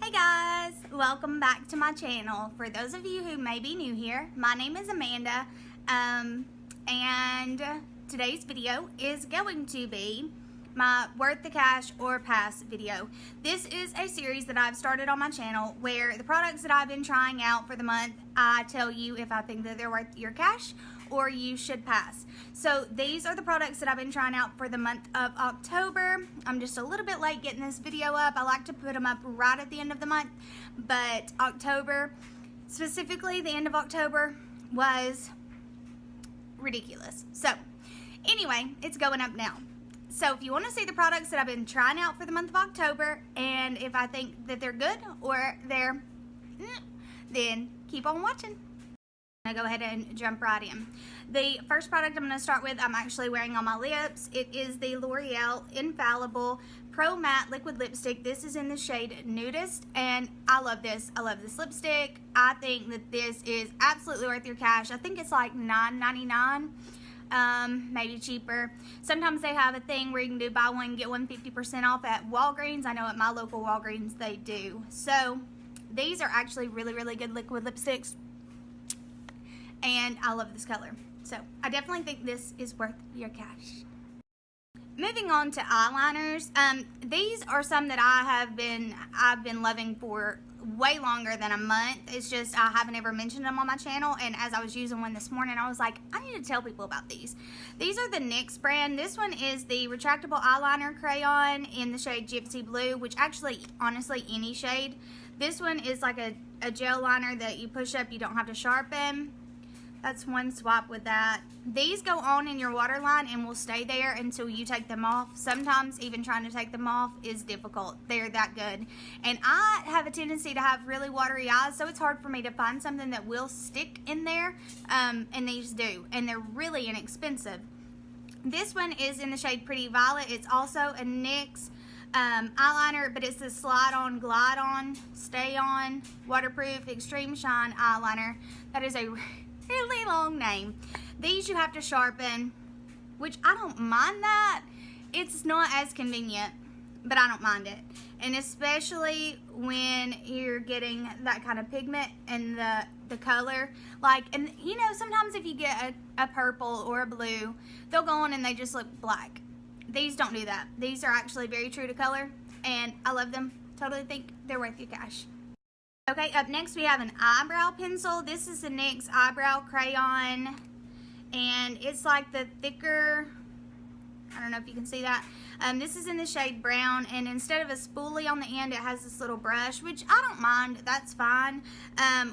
Hey guys, welcome back to my channel. For those of you who may be new here, my name is Amanda, and today's video is going to be my Worth the Cash or Pass video. This is a series that I've started on my channel where the products that I've been trying out for the month, I tell you if I think that they're worth your cash or you should pass. So these are the products that I've been trying out for the month of October. I'm just a little bit late getting this video up. I like to put them up right at the end of the month, but October, specifically the end of October, was ridiculous. So anyway, it's going up now. So if you want to see the products that I've been trying out for the month of October, and if I think that they're good or they're then keep on watching. I'm going to go ahead and jump right in. The first product I'm going to start with, I'm actually wearing on my lips. It is the L'Oreal Infallible Pro Matte Liquid Lipstick. This is in the shade Nudist, and I love this. I love this lipstick. I think that this is absolutely worth your cash. I think it's like $9.99. Maybe cheaper. Sometimes they have a thing where you can do buy one get one 50% off at Walgreens. I know at my local Walgreens they do. So these are actually really good liquid lipsticks, and I love this color. So I definitely think this is worth your cash. Moving on to eyeliners, these are some that I've been loving for way longer than a month. It's just I haven't ever mentioned them on my channel, and as I was using one this morning, I was like, I need to tell people about these. These are the NYX brand. This one is the retractable eyeliner crayon in the shade Gypsy Blue, which actually, honestly, any shade. This one is like a gel liner that you push up, you don't have to sharpen. That's one swap with that. These go on in your waterline and will stay there until you take them off. Sometimes even trying to take them off is difficult. They're that good. And I have a tendency to have really watery eyes, so it's hard for me to find something that will stick in there, and these do. And they're really inexpensive. This one is in the shade Pretty Violet. It's also a NYX eyeliner, but it's the slide on, glide on, stay on, waterproof, extreme shine eyeliner. That is a really long name. These you have to sharpen, which I don't mind that. It's not as convenient, but I don't mind it. And especially when you're getting that kind of pigment and the color. Like, and you know, sometimes if you get a purple or a blue, they'll go on and they just look black. These don't do that. These are actually very true to color, and I love them. Totally think they're worth your cash. Okay, up next we have an eyebrow pencil. This is the NYX Eyebrow Crayon, and it's like the thicker, I don't know if you can see that. This is in the shade Brown, and instead of a spoolie on the end, it has this little brush, which I don't mind. That's fine.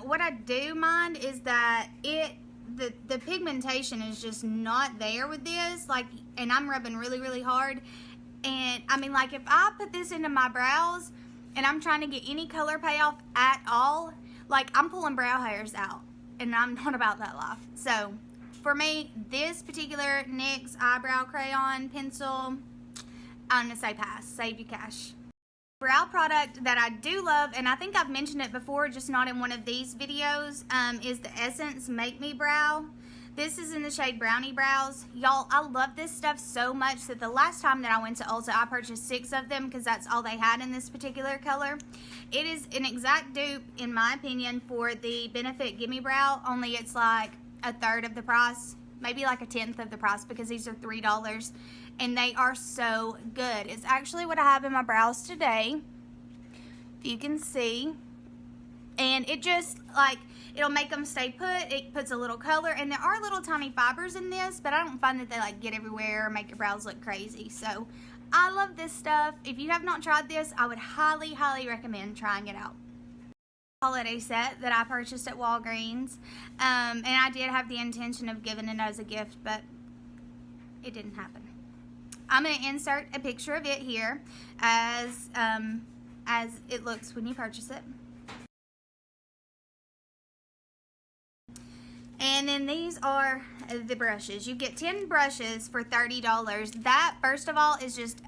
What I do mind is that the pigmentation is just not there with this, like, and I'm rubbing really hard. And I mean, like, if I put this into my brows and I'm trying to get any color payoff at all, like, I'm pulling brow hairs out, and I'm not about that life. So for me, this particular NYX Eyebrow Crayon pencil, I'm gonna say pass. Save your cash. Brow product that I do love, and I think I've mentioned it before, just not in one of these videos, is the Essence Make Me Brow. This is in the shade Brownie Brows. Y'all, I love this stuff so much that the last time that I went to Ulta, I purchased 6 of them because that's all they had in this particular color. It is an exact dupe, in my opinion, for the Benefit Gimme Brow, only it's like a third of the price, maybe like a tenth of the price, because these are $3, and they are so good. It's actually what I have in my brows today, if you can see. And it just, like, it'll make them stay put. It puts a little color, and there are little tiny fibers in this, but I don't find that they, like, get everywhere or make your brows look crazy. So I love this stuff. If you have not tried this, I would highly recommend trying it out. Holiday set that I purchased at Walgreens, and I did have the intention of giving it as a gift, but it didn't happen. I'm going to insert a picture of it here as it looks when you purchase it. And then these are the brushes. You get 10 brushes for $30. That, first of all, is just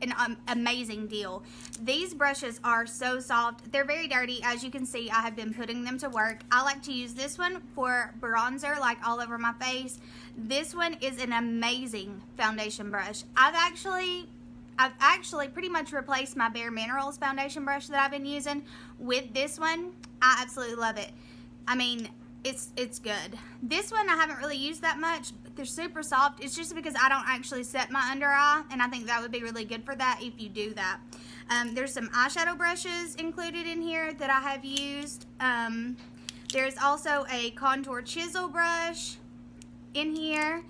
an amazing deal. These brushes are so soft. They're very dirty. As you can see, I have been putting them to work. I like to use this one for bronzer, like all over my face. This one is an amazing foundation brush. I've actually I've actually pretty much replaced my Bare Minerals foundation brush that I've been using with this one. I absolutely love it. I mean, it's good. This one I haven't really used that much, but they're super soft. It's just because I don't actually set my under eye, and I think that would be really good for that if you do that. There's some eyeshadow brushes included in here that I have used. There's also a contour chisel brush in here.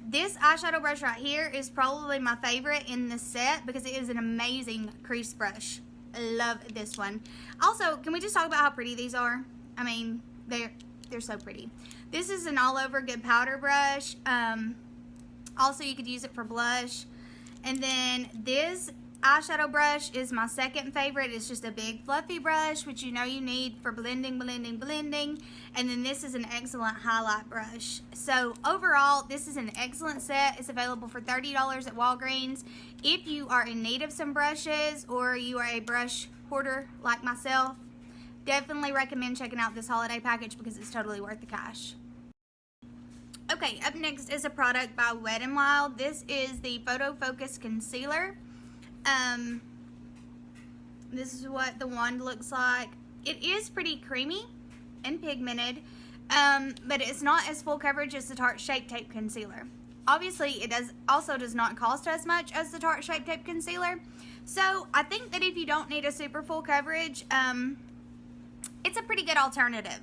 This eyeshadow brush right here is probably my favorite in the set because it is an amazing crease brush. I love this one. Also, can we just talk about how pretty these are? I mean, they're so pretty. This is an all over good powder brush. Also, you could use it for blush. And then this eyeshadow brush is my second favorite. It's just a big fluffy brush, which you know you need for blending. And then this is an excellent highlight brush. So overall, this is an excellent set. It's available for $30 at Walgreens. If you are in need of some brushes or you are a brush hoarder like myself, definitely recommend checking out this holiday package because it's totally worth the cash. Okay, up next is a product by Wet n Wild. This is the Photo Focus Concealer. This is what the wand looks like. It is pretty creamy and pigmented, but it's not as full coverage as the Tarte Shape Tape Concealer. Obviously, it does not cost as much as the Tarte Shape Tape Concealer. So I think that if you don't need a super full coverage, it's a pretty good alternative.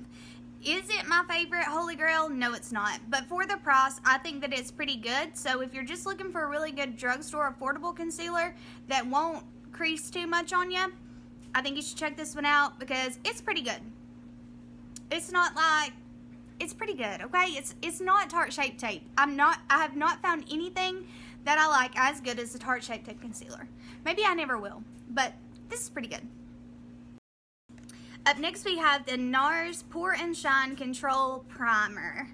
Is it my favorite holy grail? No, it's not. But for the price, I think that it's pretty good. So if you're just looking for a really good drugstore affordable concealer that won't crease too much on you, I think you should check this one out because it's pretty good. It's not like, it's pretty good, okay? It's not Tarte Shape Tape. I have not found anything that I like as good as the Tarte Shape Tape Concealer. Maybe I never will, but this is pretty good. Up next we have the NARS Pore and Shine Control Primer.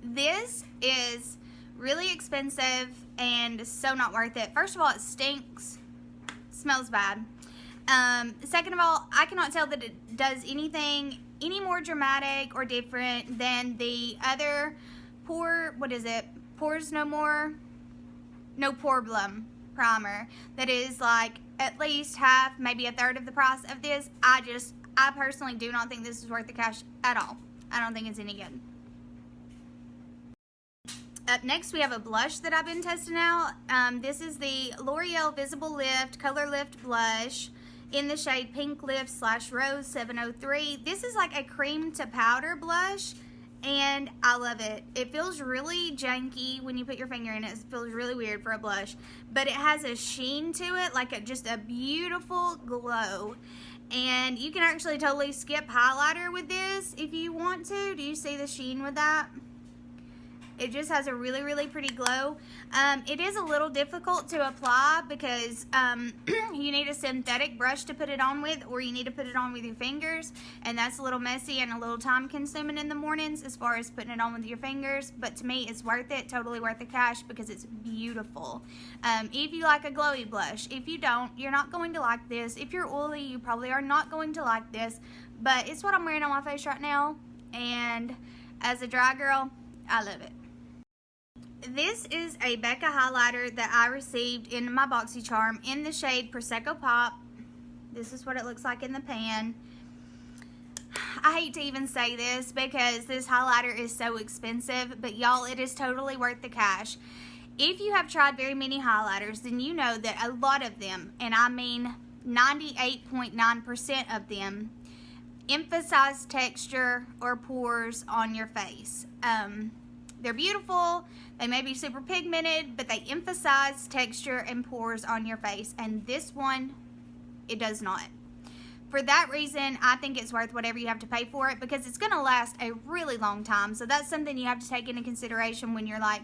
This is really expensive and so not worth it. First of all, it stinks, smells bad. Second of all, I cannot tell that it does anything any more dramatic or different than the other Pores No Problem primer that is like at least half, maybe a third of the price of this. I personally do not think this is worth the cash at all. I don't think it's any good. Up next, we have a blush that I've been testing out. This is the L'Oreal Visible Lift Color Lift Blush in the shade Pink Lift / Rose 703. This is like a cream to powder blush, and I love it. It feels really janky when you put your finger in it. It feels really weird for a blush, but it has a sheen to it, like just a beautiful glow. And you can actually totally skip highlighter with this if you want to. Do you see the sheen with that? It just has a really, really pretty glow. It is a little difficult to apply because you need a synthetic brush to put it on with, or you need to put it on with your fingers, and that's a little messy and a little time consuming in the mornings as far as putting it on with your fingers. But to me, it's worth it, totally worth the cash because it's beautiful. If you like a glowy blush, if you don't, you're not going to like this. If you're oily, you probably are not going to like this, but it's what I'm wearing on my face right now, and as a dry girl, I love it. This is a Becca highlighter that I received in my BoxyCharm in the shade Prosecco Pop. This is what it looks like in the pan. I hate to even say this because this highlighter is so expensive, but y'all, it is totally worth the cash. If you have tried very many highlighters, then you know that a lot of them, and I mean 98.9% of them, emphasize texture or pores on your face. They're beautiful, they may be super pigmented, but they emphasize texture and pores on your face, and this one, it does not. For that reason, I think it's worth whatever you have to pay for it because it's going to last a really long time. So that's something you have to take into consideration when you're like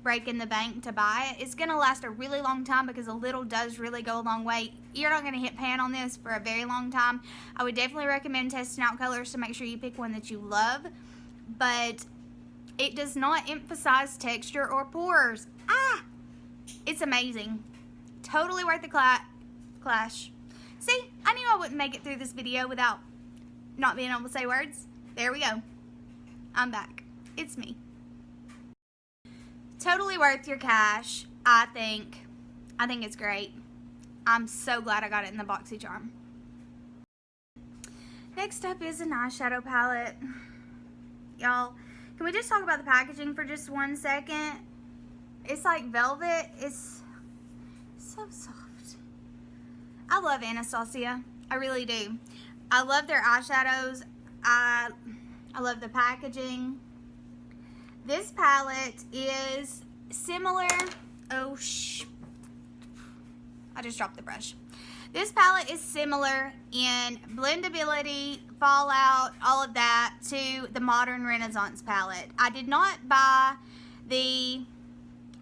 breaking the bank to buy it. It's going to last a really long time because a little does really go a long way. You're not going to hit pan on this for a very long time. I would definitely recommend testing out colors to make sure you pick one that you love, but it does not emphasize texture or pores. It's amazing. Totally worth the clash. See, I knew I wouldn't make it through this video without not being able to say words. There we go. I'm back. It's me. Totally worth your cash, I think. I think it's great. I'm so glad I got it in the BoxyCharm. Next up is an eyeshadow palette. Y'all, can we just talk about the packaging for just 1 second? It's like velvet. It's so soft. I love Anastasia. I really do. I love their eyeshadows. I love the packaging. This palette is similar. Oh, I just dropped the brush. This palette is similar in blendability, fallout, all of that to the Modern Renaissance palette. I did not buy the,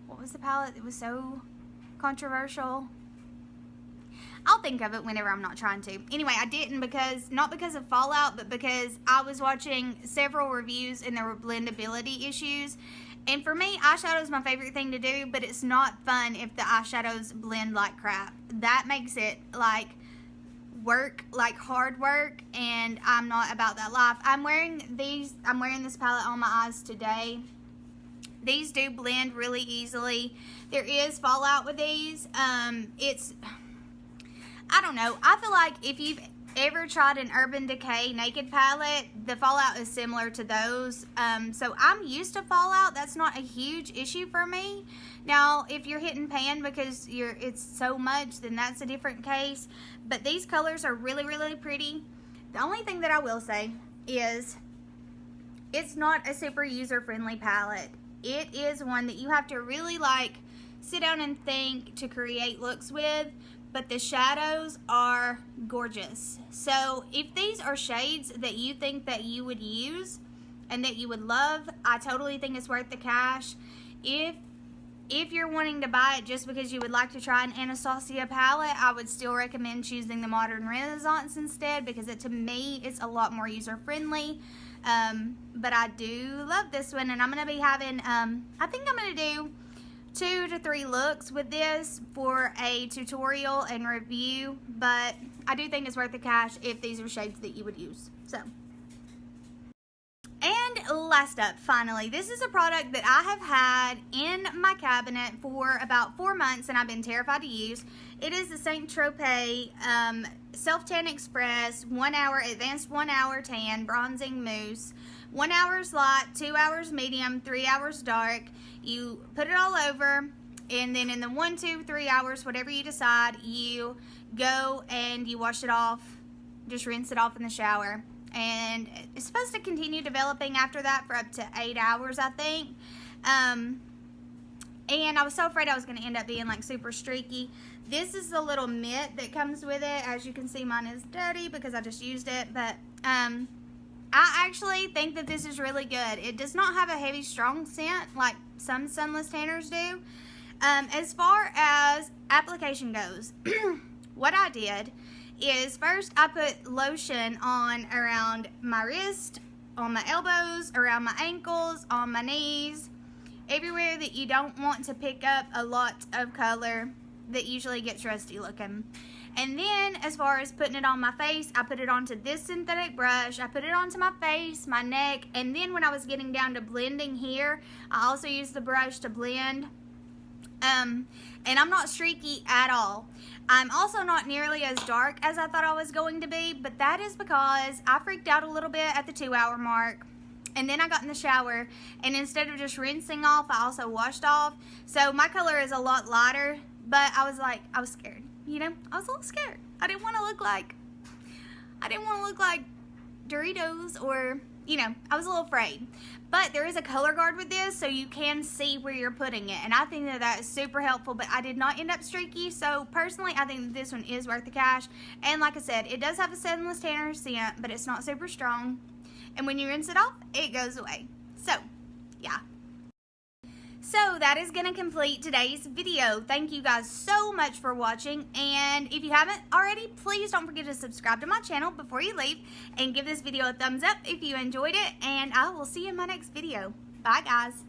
what was the palette that was so controversial? I'll think of it whenever I'm not trying to. Anyway, I didn't because, not because of fallout, but because I was watching several reviews and there were blendability issues. And for me, eyeshadow is my favorite thing to do, but it's not fun if the eyeshadows blend like crap. That makes it like work, like hard work, and I'm not about that life. I'm wearing this palette on my eyes today. These do blend really easily. There is fallout with these. I don't know. I feel like if you've ever tried an Urban Decay Naked palette, the fallout is similar to those. So I'm used to fallout. That's not a huge issue for me. Now, if you're hitting pan because it's so much, then that's a different case. But these colors are really, really pretty. The only thing that I will say is it's not a super user-friendly palette. It is one that you have to really like sit down and think to create looks with. But the shadows are gorgeous. So if these are shades that you think that you would use and that you would love, I totally think it's worth the cash. If you're wanting to buy it just because you would like to try an Anastasia palette, I would still recommend choosing the Modern Renaissance instead, because to me it's a lot more user friendly. But I do love this one, and I'm going to be having, I think I'm going to do 2 to 3 looks with this for a tutorial and review, but I do think it's worth the cash if these are shades that you would use. So, and last up, finally, this is a product that I have had in my cabinet for about 4 months and I've been terrified to use. It is the Saint Tropez Self Tan Express 1 hour advanced 1 hour tan bronzing mousse. 1 hour's light, 2 hours medium, 3 hours dark. You put it all over, and then in the 1, 2, 3 hours, whatever you decide, you go and you wash it off. Just rinse it off in the shower. And it's supposed to continue developing after that for up to 8 hours, I think. And I was so afraid I was going to end up being like super streaky. This is the little mitt that comes with it. As you can see, mine is dirty because I just used it, but I actually think that this is really good. It does not have a heavy, strong scent like some Sunless tanners do. As far as application goes, what I did is first I put lotion on around my wrist, on my elbows, around my ankles, on my knees, everywhere that you don't want to pick up a lot of color that usually gets rusty looking. And then as far as putting it on my face, I put it onto this synthetic brush. I put it onto my face, my neck, and then when I was getting down to blending here, I also used the brush to blend. And I'm not streaky at all. I'm also not nearly as dark as I thought I was going to be, but that is because I freaked out a little bit at the 2 hour mark. And then I got in the shower, and instead of just rinsing off, I also washed off. So my color is a lot lighter, but I was scared. You know, I was a little scared. I didn't want to look like Doritos, or, you know, I was a little afraid. But there is a color guard with this, so you can see where you're putting it. And I think that is super helpful, but I did not end up streaky. So personally, I think that this one is worth the cash. And like I said, it does have a Sunless tanner scent, but it's not super strong. And when you rinse it off, it goes away. So, yeah. So that is going to complete today's video. Thank you guys so much for watching, and if you haven't already, please don't forget to subscribe to my channel before you leave, and give this video a thumbs up if you enjoyed it, and I will see you in my next video. Bye guys.